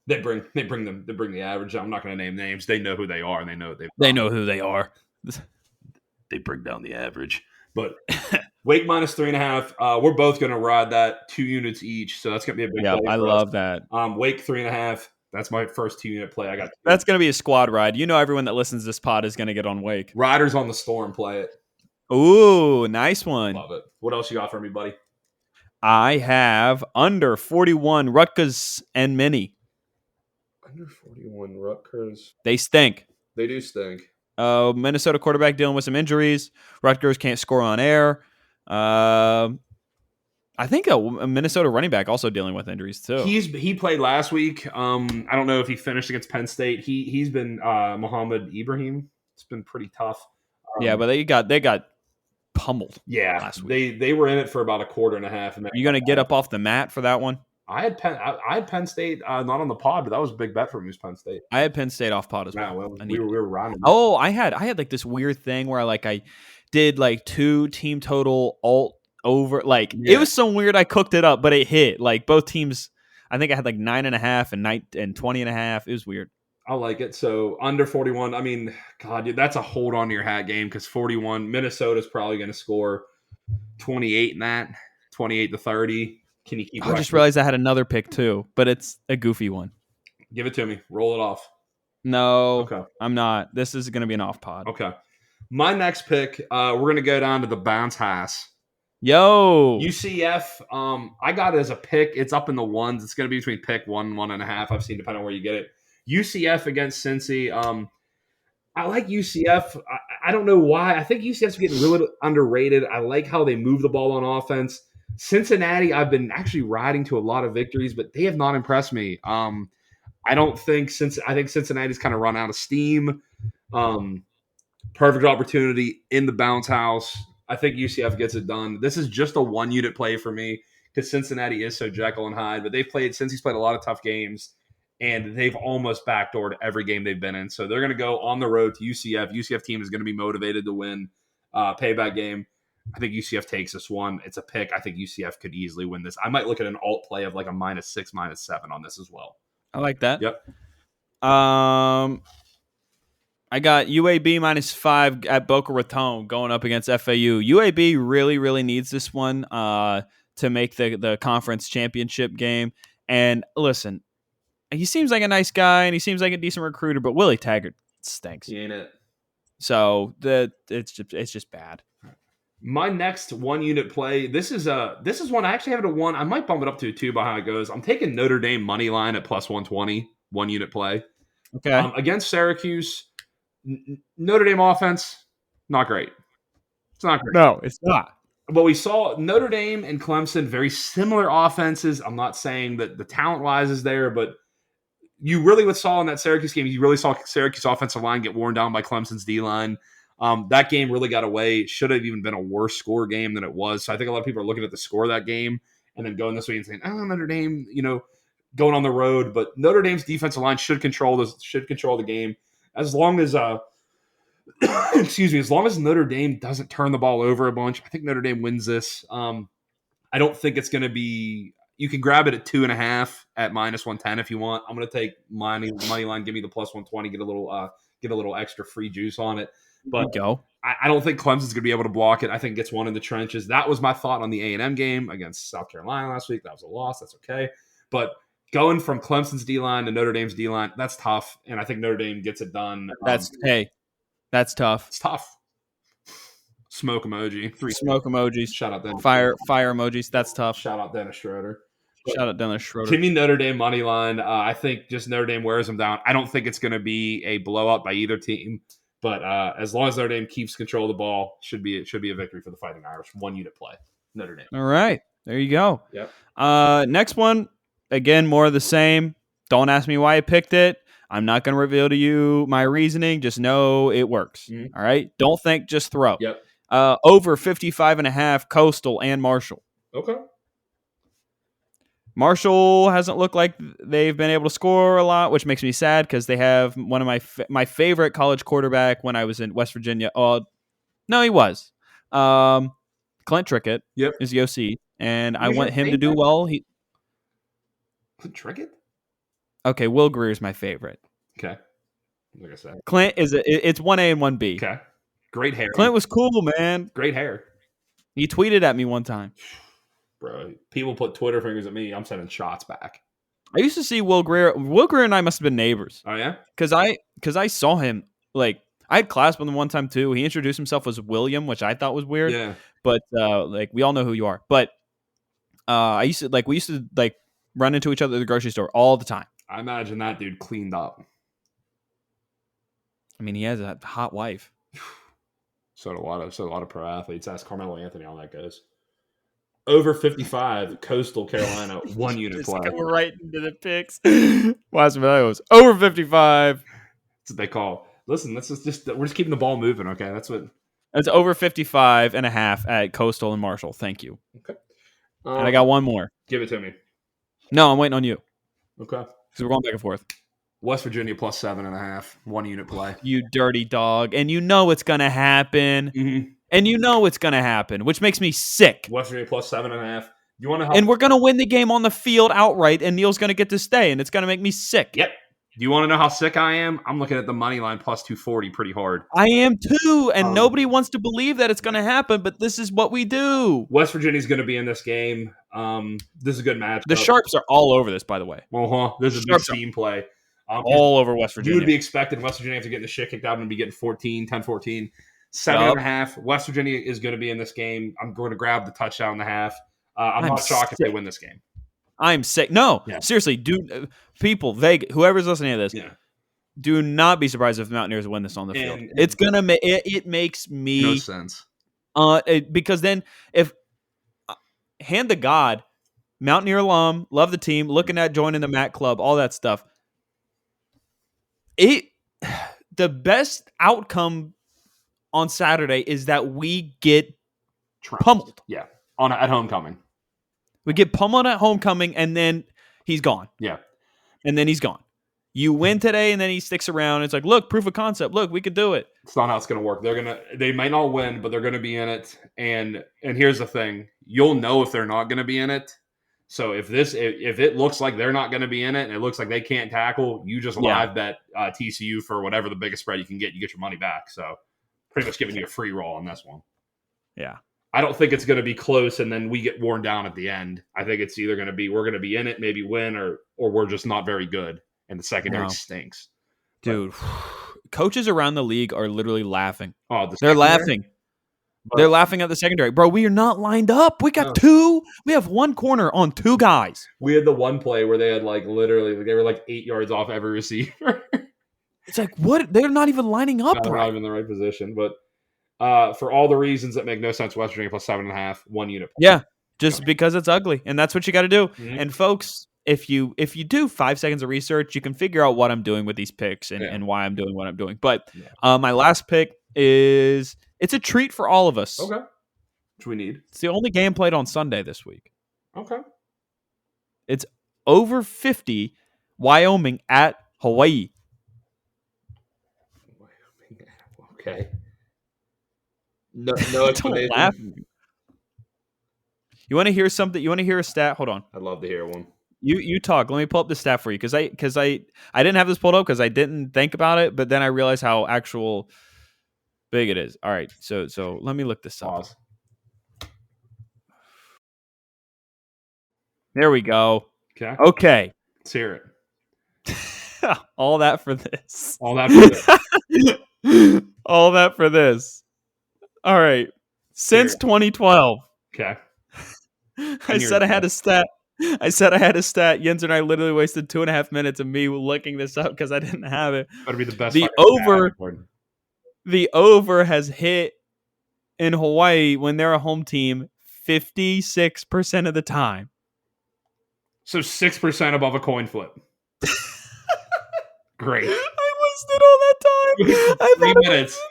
They bring the average. I'm not going to name names. They know who they are, and they know who they are. They bring down the average. But Wake -3.5. We're both going to ride that 2 units each, so that's going to be a big. Yeah, I love that. Wake 3.5. That's my first 2-unit play. I got. That's going to be a squad ride. You know, everyone that listens to this pod is going to get on Wake. Riders on the Storm. Play it. Ooh, nice one. Love it. What else you got for me, buddy? I have under 41 Rutgers and Mini. Under 41 Rutgers. They stink. They do stink. Minnesota quarterback dealing with some injuries. Rutgers can't score on air. I think a Minnesota running back also dealing with injuries too. He played last week. I don't know if he finished against Penn State. He's been Muhammad Ibrahim. It's been pretty tough. Yeah, but they got pummeled. Yeah, last week. They were in it for about a quarter and a half. And are you going to get up off the mat for that one? I had Penn State not on the pod, but that was a big bet for me. Was Penn State. I had Penn State off pod as well. We were running. Oh, I had like this weird thing where I did like 2 team total alt over. It was so weird. I cooked it up, but it hit. Like both teams. I think I had like 9.5 and 20.5. It was weird. I like it. So under 41. I mean, God, dude, that's a hold on to your hat game because 41. Minnesota's probably going to score 28 in that. 28-30. Can you keep? I just realized I had another pick too, but it's a goofy one. Give it to me. Roll it off. No, okay. I'm not. This is going to be an off pod. Okay. My next pick, we're going to go down to the bounce house. Yo. UCF, I got it as a pick. It's up in the ones. It's going to be between pick 1, 1.5. I've seen depending on where you get it. UCF against Cincy. I like UCF. I don't know why. I think UCF's getting really underrated. I like how they move the ball on offense. Cincinnati, I've been actually riding to a lot of victories, but they have not impressed me. I think Cincinnati's kind of run out of steam. Perfect opportunity in the bounce house. I think UCF gets it done. This is just a 1-unit play for me because Cincinnati is so Jekyll and Hyde, but Cincy's played a lot of tough games, and they've almost backdoored every game they've been in. So they're going to go on the road to UCF. UCF team is going to be motivated to win payback game. I think UCF takes this one. It's a pick. I think UCF could easily win this. I might look at an alt play of like a -6, -7 on this as well. I like that. Yep. I got UAB -5 at Boca Raton going up against FAU. UAB really, really needs this one to make the conference championship game. And listen, he seems like a nice guy and he seems like a decent recruiter, but Willie Taggart stinks. He ain't it. So it's just bad. My next 1-unit play, this is one I actually have it at 1. I might bump it up to a 2 by how it goes. I'm taking Notre Dame money line at +120, 1-unit play. Okay. Against Syracuse, Notre Dame offense, not great. It's not great. No, it's not. But we saw Notre Dame and Clemson, very similar offenses. I'm not saying that the talent-wise is there, but you really saw in that Syracuse game, you really saw Syracuse offensive line get worn down by Clemson's D-line. That game really got away. It should have even been a worse score game than it was. So I think a lot of people are looking at the score of that game and then going this way and saying, "Oh, Notre Dame, going on the road." But Notre Dame's defensive line should control the game as long as as long as Notre Dame doesn't turn the ball over a bunch. I think Notre Dame wins this. I don't think it's going to be. You can grab it at 2.5 at -110 if you want. I'm gonna take money line. Give me the +120. Get a little extra free juice on it. But go. I don't think Clemson's gonna be able to block it. I think it gets one in the trenches. That was my thought on the A&M game against South Carolina last week. That was a loss. That's okay. But going from Clemson's D line to Notre Dame's D line, that's tough. And I think Notre Dame gets it done. That's tough. It's tough. Smoke emoji. 3 smoke emojis. Shout out Dennis. Fire emojis. That's tough. Shout out Dennis Schroeder. Shout out Dennis Schroeder. Give me Notre Dame money line. I think just Notre Dame wears them down. I don't think it's going to be a blowout by either team, but as long as Notre Dame keeps control of the ball, it should be a victory for the Fighting Irish. 1 unit play, Notre Dame. All right, there you go. Yep. Next one, again, more of the same. Don't ask me why I picked it. I'm not going to reveal to you my reasoning. Just know it works. Mm-hmm. All right. Don't think, just throw. Yep. Over 55.5 Coastal and Marshall. Okay. Marshall hasn't looked like they've been able to score a lot, which makes me sad because they have one of my favorite college quarterback when I was in West Virginia. No, he was. Clint Trickett is the OC, and I want him to do well. Clint Trickett? Okay, Will Greer is my favorite. Okay. Like I said. Clint it's 1A and 1B. Okay. Great hair. Clint was cool, man. Great hair. He tweeted at me one time. Bro, people put Twitter fingers at me. I'm sending shots back. I used to see Will Greer. Will Greer and I must have been neighbors. Oh, yeah? Because I saw him, like, I had class with him one time, too. He introduced himself as William, which I thought was weird. Yeah. But, like, we all know who you are. But we used to run into each other at the grocery store all the time. I imagine that dude cleaned up. I mean, he has a hot wife. So a lot of pro athletes. Ask Carmelo Anthony how that goes. Over 55, Coastal Carolina, 1 unit play. Go right into the picks. Watch me those. Over 55. That's what they call. Listen, we're just keeping the ball moving. Okay, that's what. It's over 55.5 at Coastal and Marshall. Thank you. Okay. And I got one more. Give it to me. No, I'm waiting on you. Okay. Because we're going back and forth. West Virginia plus 7.5, 1 unit play. You dirty dog. And you know it's going to happen. Mm-hmm. And you know it's going to happen, which makes me sick. West Virginia plus 7.5. You want to help? And we're going to win the game on the field outright, and Neil's going to get to stay, and it's going to make me sick. Yep. Do you want to know how sick I am? I'm looking at the money line plus 240 pretty hard. I am too, and nobody wants to believe that it's going to happen, but this is what we do. West Virginia's going to be in this game. This is a good match. The Sharps are all over this, by the way. This is a big team play. All over West Virginia. You would be expecting West Virginia after getting the shit kicked out and be getting 10-14. 7.5. West Virginia is going to be in this game. I'm going to grab the touchdown and a half. I'm not shocked if they win this game. I'm sick. No, seriously, dude. People, whoever's listening to this, do not be surprised if the Mountaineers win this on the field. It's gonna make it makes me no sense. Because then if hand to God, Mountaineer alum, love the team, looking at joining the MAC club, all that stuff. The best outcome on Saturday is that we get pummeled. Yeah, at homecoming. We get pummeled at homecoming, and then he's gone. Yeah. And then he's gone. You win today, and then he sticks around. It's like, look, proof of concept. Look, we could do it. It's not how it's going to work. They might not win, but they're going to be in it. And here's the thing. You'll know if they're not going to be in it. So if it looks like they're not going to be in it, and it looks like they can't tackle, you just live bet TCU for whatever the biggest spread you can get. You get your money back. So pretty much giving you a free roll on this one. Yeah. I don't think it's going to be close and then we get worn down at the end. I think it's either going to be we're going to be in it, maybe win, or we're just not very good, and the secondary stinks. Dude, coaches around the league are literally laughing. Oh, they're laughing. They're laughing at the secondary. Bro, we are not lined up. We got two. We have one corner on two guys. We had the one play where they had literally they were 8 yards off every receiver. It's like, what? They're not even lining up right. Not even in the right position, but for all the reasons that make no sense, West Virginia plus 7.5, 1 unit. Yeah, just because it's ugly, and that's what you got to do. Mm-hmm. And folks, if you do 5 seconds of research, you can figure out what I'm doing with these picks and why I'm doing what I'm doing. But my last pick is it's a treat for all of us. Okay, which we need. It's the only game played on Sunday this week. Okay, it's over 50. Wyoming at Hawaii. Okay. No explanation. You want to hear something? You want to hear a stat? Hold on. I'd love to hear one. You talk. Let me pull up the stat for you because I didn't have this pulled up because I didn't think about it, but then I realized how actual big it is. All right, so let me look this up. Pause. There we go. Okay. Okay. Let's hear it. All that for this. All that for this. All that for this. All right. Since 2012. Okay. I said I had a stat. Yinzer and I literally wasted 2.5 minutes of me looking this up because I didn't have it. Better be the best. The over has hit in Hawaii when they're a home team 56% of the time. So 6% above a coin flip. Great. I wasted all that time. 3 minutes.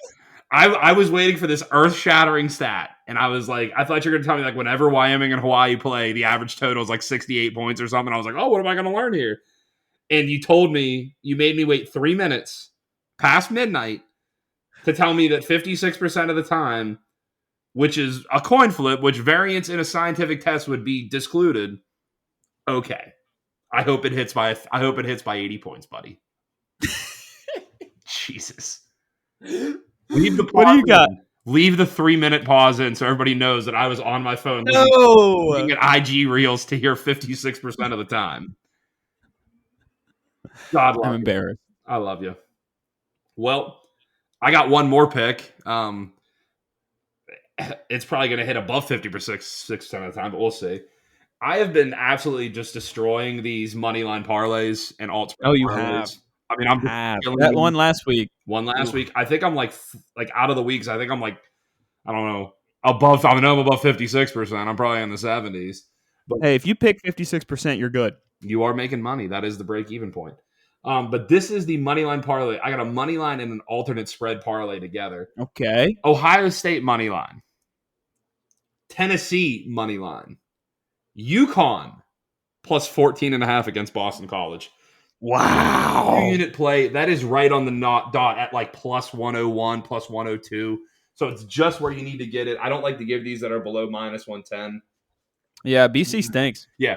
I was waiting for this earth-shattering stat, and I was like, I thought you were going to tell me, like, whenever Wyoming and Hawaii play, the average total is like 68 points or something. I was like, oh, what am I going to learn here? And you made me wait 3 minutes past midnight to tell me that 56% of the time, which is a coin flip, which variance in a scientific test would be discluded. Okay. I hope it hits by 80 points, buddy. Jesus. Leave the pause. What do you got? Leave the 3-minute pause in so everybody knows that I was on my phone looking at IG reels to hear 56% of the time. God love I'm embarrassed. I love you. Well, I got one more pick. It's probably going to hit above 56% of the time, but we'll see. I have been absolutely just destroying these money line parlays and alt. Oh, you parlays. have. I mean, I'm just that one last week. Week. I think I'm like out of the weeks. I think I'm like, I don't know, above. I know I'm above 56%. I'm probably in the 70s. But hey, if you pick 56%, you're good. You are making money. That is the break-even point. But this is the money line parlay. I got a money line and an alternate spread parlay together. Okay. Ohio State money line, Tennessee money line, UConn plus 14.5 against Boston College. Wow. 2-unit play. That is right on the dot at like plus 101, plus 102. So it's just where you need to get it. I don't like to give these that are below minus 110. Yeah, BC stinks. Yeah.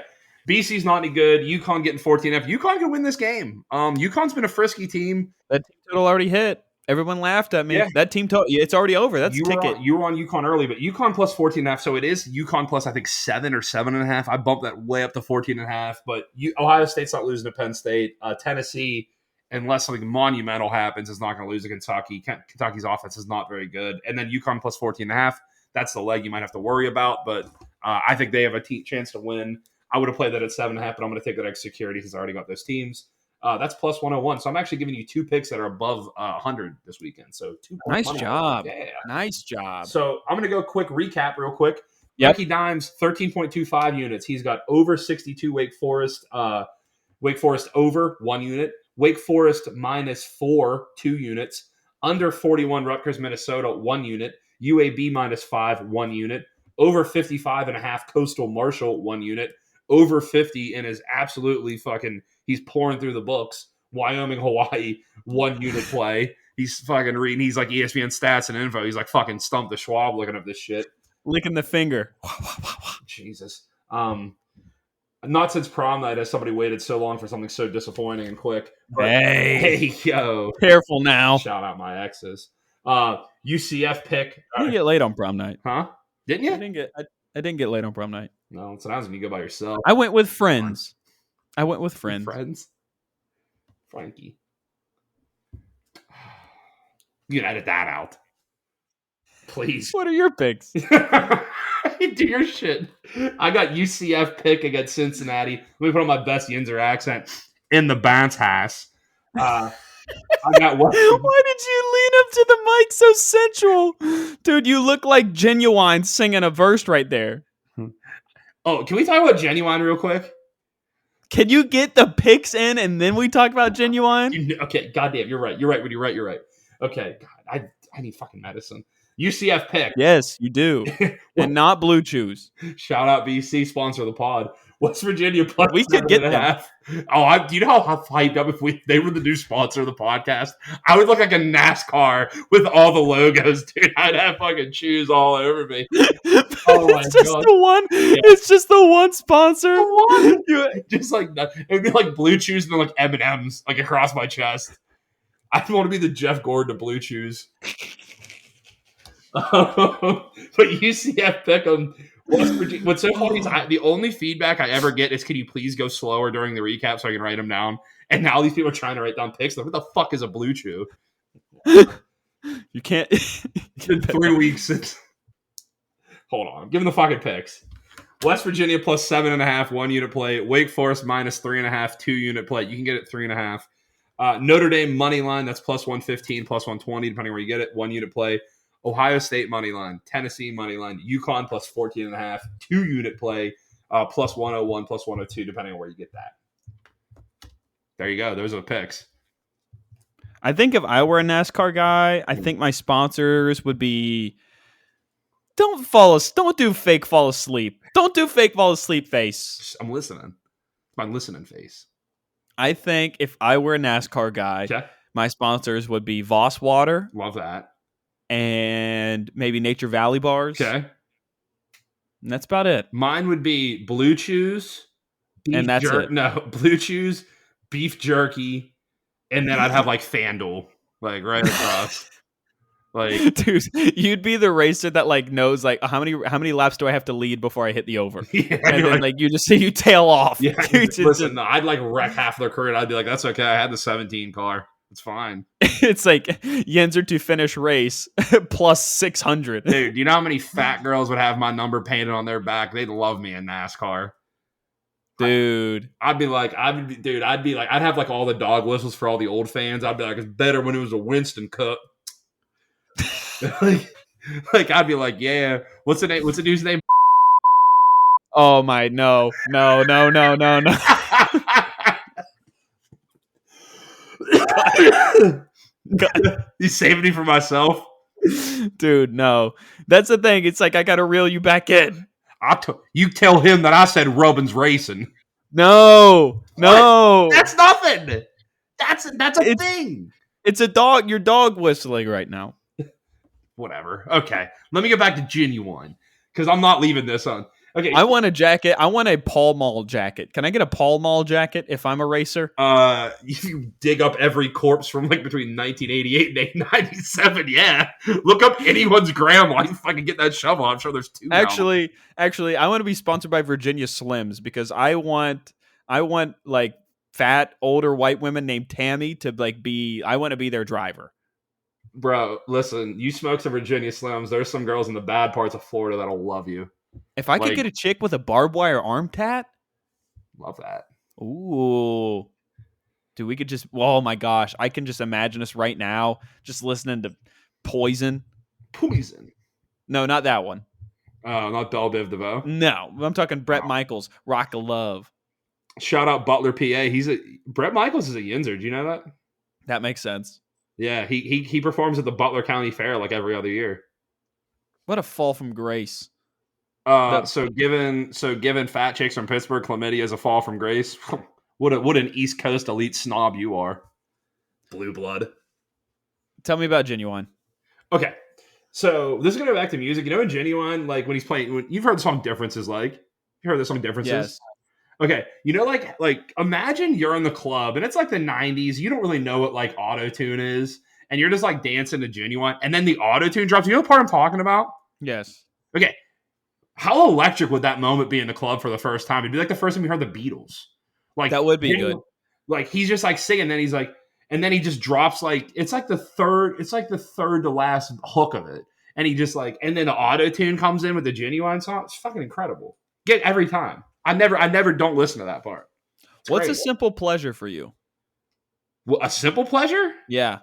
BC's not any good. UConn getting 14F. UConn can win this game. UConn's been a frisky team. That team total already hit. Everyone laughed at me. Yeah. That team total, it's already over. That's a ticket. You were on UConn early, but UConn plus 14.5. So it is UConn plus, I think, 7 or 7.5. I bumped that way up to 14.5. But Ohio State's not losing to Penn State. Tennessee, unless something monumental happens, is not going to lose to Kentucky. Kentucky's offense is not very good. And then UConn plus 14.5. That's the leg you might have to worry about. But I think they have a chance to win. I would have played that at 7.5, but I'm going to take that extra security because I already got those teams. That's plus 101. So I'm actually giving you 2 picks that are above 100 this weekend. So 2 nice job. Yeah. Nice job. So I'm going to go quick recap real quick. Yep. Frankie Dimes, 13.25 units. He's got over 62 Wake Forest. Wake Forest over 1 unit. Wake Forest minus 4, 2 units. Under 41 Rutgers, Minnesota, 1 unit. UAB minus 5, 1 unit. Over 55.5 Coastal Marshall, 1 unit. Over 50 and is absolutely fucking, he's pouring through the books. Wyoming, Hawaii, 1 unit play. He's fucking reading. He's like ESPN stats and info. He's like fucking stumped the Schwab looking at this shit. Licking the finger. Jesus. Not since prom night has somebody waited so long for something so disappointing and quick. But, hey, yo. Careful now. Shout out my exes. UCF pick. You didn't get late on prom night. Huh? Didn't you? I didn't get late on prom night. No, it's not when you go by yourself. I went with friends. Friends? Frankie. You can edit that out. Please. What are your picks? Do your shit. I got UCF pick against Cincinnati. Let me put on my best Yinzer accent. In the bounce house. I got what? Why did you lean up to the mic so sensual? Dude, you look like Genuine singing a verse right there. Oh, can we talk about Genuine real quick? Can you get the picks in and then we talk about Genuine? Okay, goddamn, you're right. Okay, God, I need fucking medicine. UCF pick. Yes, you do. And not Blu Chews. Shout out BC, sponsor the pod. West Virginia plus We could 7.5. Oh, do you know how hyped up if they were the new sponsor of the podcast? I would look like a NASCAR with all the logos, dude. I'd have fucking shoes all over me. Oh my god! The one. Yeah. It's just the one sponsor. The one. Just like it'd be like Blu Chews and then like M&Ms like across my chest. I want to be the Jeff Gordon of Blu Chews. But UCF Pick'em. What's so funny is the only feedback I ever get is, can you please go slower during the recap so I can write them down? And now these people are trying to write down picks. Like, what the fuck is a Blu Chew? You can't. It's been 3 weeks since. Hold on. Give them the fucking picks. West Virginia plus 7.5, 1 unit play. Wake Forest minus 3.5, 2 unit play. You can get it 3.5. Notre Dame money line, that's plus 115, plus 120, depending where you get it. 1 unit play. Ohio State money line, Tennessee money line, UConn plus 14.5, 2 unit play, plus 101, plus 102, depending on where you get that. There you go. Those are the picks. I think if I were a NASCAR guy, I think my sponsors would be don't do fake fall asleep. Don't do fake fall asleep face. I'm listening. My listening face. I think if I were a NASCAR guy, my sponsors would be Voss Water. Love that. And maybe Nature Valley bars. Okay. And that's about it. Mine would be Blu Chews. And that's it. No, Blu Chews, beef jerky, and then I'd have like FanDuel, like right across. Like, dude, you'd be the racer that like knows like how many laps do I have to lead before I hit the over? Yeah, and then like you just say you tail off. Yeah, listen, I'd like wreck half their career. I'd be like, that's okay. I had the 17 car. It's fine. It's like Yinzer to finish race plus 600. Dude, do you know how many fat girls would have my number painted on their back? They'd love me in NASCAR. Dude. I'd have like all the dog whistles for all the old fans. I'd be like, it's better when it was a Winston Cup. like I'd be like, yeah. What's the name? What's the dude's name? Oh my no. God. You saved me for myself, dude. No, that's the thing. It's like I gotta reel you back in. You tell him that I said Robin's racing. No. That's nothing. That's a thing. It's a dog. Your dog whistling right now. Whatever. Okay, let me get back to Genuine because I'm not leaving this on. Okay, I want a jacket. I want a Pall Mall jacket. Can I get a Pall Mall jacket if I'm a racer? You dig up every corpse from like between 1988 and 1997. Yeah, look up anyone's grandma. You fucking get that shovel. I'm sure there's 2. Actually, I want to be sponsored by Virginia Slims because I want like fat older white women named Tammy to like be. I want to be their driver. Bro, listen. You smoke some Virginia Slims. There's some girls in the bad parts of Florida that'll love you. If I could get a chick with a barbed wire arm tat, love that. Ooh, dude, we could just. Oh my gosh, I can just imagine us right now, just listening to Poison. No, not that one. Not Belle Biv DeVoe. No, I'm talking Bret Michaels, Rock of Love. Shout out Butler, PA. Bret Michaels is a Yinzer. Do you know that? That makes sense. Yeah, he performs at the Butler County Fair like every other year. What a fall from grace. So given fat chicks from Pittsburgh, chlamydia is a fall from grace. What an East Coast elite snob you are. Blue blood. Tell me about Genuine. Okay. So this is gonna go back to music. You know in Genuine, like when he's playing, you've heard the song Differences, like you heard the song Differences? Yes. Okay. You know, like imagine you're in the club and it's like the 90s, you don't really know what like auto-tune is, and you're just like dancing to Genuine, and then the auto-tune drops. You know the part I'm talking about? Yes. Okay. How electric would that moment be in the club for the first time? It'd be like the first time you heard the Beatles. Like that would be good. Like he's just like singing, then he's like, and then he just drops like it's like the third to last hook of it, and he just like, and then the auto tune comes in with the Genuine song. It's fucking incredible. Get every time. I never don't listen to that part. What's a simple pleasure for you? Well, a simple pleasure? Yeah.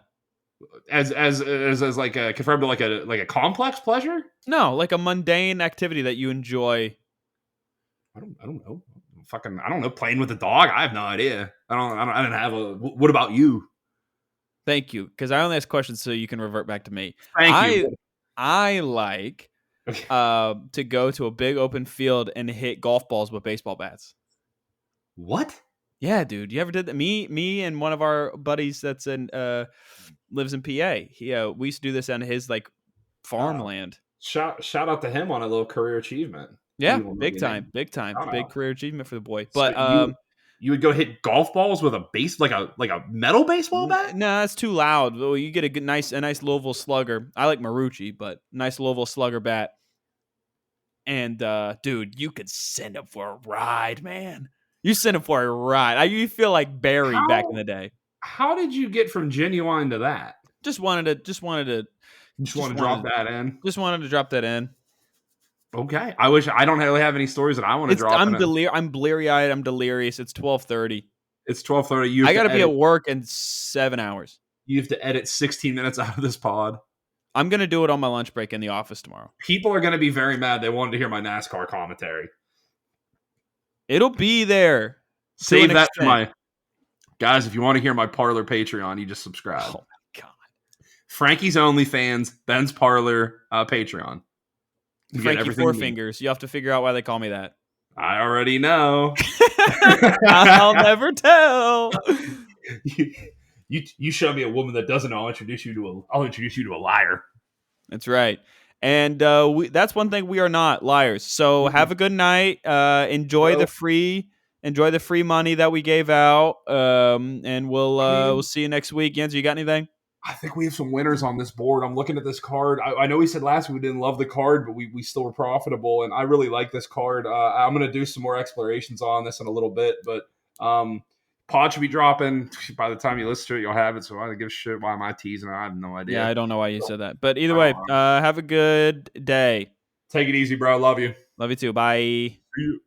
As like a confirmed to like a complex pleasure? No, like a mundane activity that you enjoy. I don't know. I don't know. Playing with a dog? I have no idea. I don't have a. What about you? Thank you, because I only ask questions so you can revert back to me. Thank you. I like to go to a big open field and hit golf balls with baseball bats. What? Yeah, dude. You ever did that? Me, and one of our buddies that's in lives in PA. We used to do this on his like farmland. Shout out to him on a little career achievement. Yeah, big time. Big Shout career achievement for the boy. So But you would go hit golf balls with a base like a metal baseball bat? No, that's too loud. Well, you get a nice Louisville Slugger. I like Marucci, but nice Louisville Slugger bat. And dude, you could send him for a ride, man. You send him for a ride. You feel like Barry back in the day. How did you get from Genuine to that? Just wanted to drop that in. Just wanted to drop that in. Okay. I don't really have any stories that I want to drop. I'm bleary-eyed. I'm delirious. It's 12:30. It's 12:30. I got to be at work in 7 hours. You have to edit 16 minutes out of this pod. I'm going to do it on my lunch break in the office tomorrow. People are going to be very mad. They wanted to hear my NASCAR commentary. It'll be there. Save that for my... Guys, if you want to hear my Parler Patreon, you just subscribe. Oh, my God. Frankie's OnlyFans, Ben's Parler Patreon. Frankie Four Fingers. You have to figure out why they call me that. I already know. I'll never tell. You show me a woman that doesn't know, I'll introduce you to a liar. That's right. And that's one thing, we are not liars. So have a good night. Enjoy the free money that we gave out. And we'll see you next week. Yinzer, you got anything? I think we have some winners on this board. I'm looking at this card. I know we said last week we didn't love the card, but we still were profitable, and I really like this card. I'm going to do some more explorations on this in a little bit, but pod should be dropping. By the time you listen to it, you'll have it, so I don't give a shit why am I teasing. I have no idea. Yeah, I don't know why you said that. But either way, have a good day. Take it easy, bro. Love you. Love you too. Bye. See you.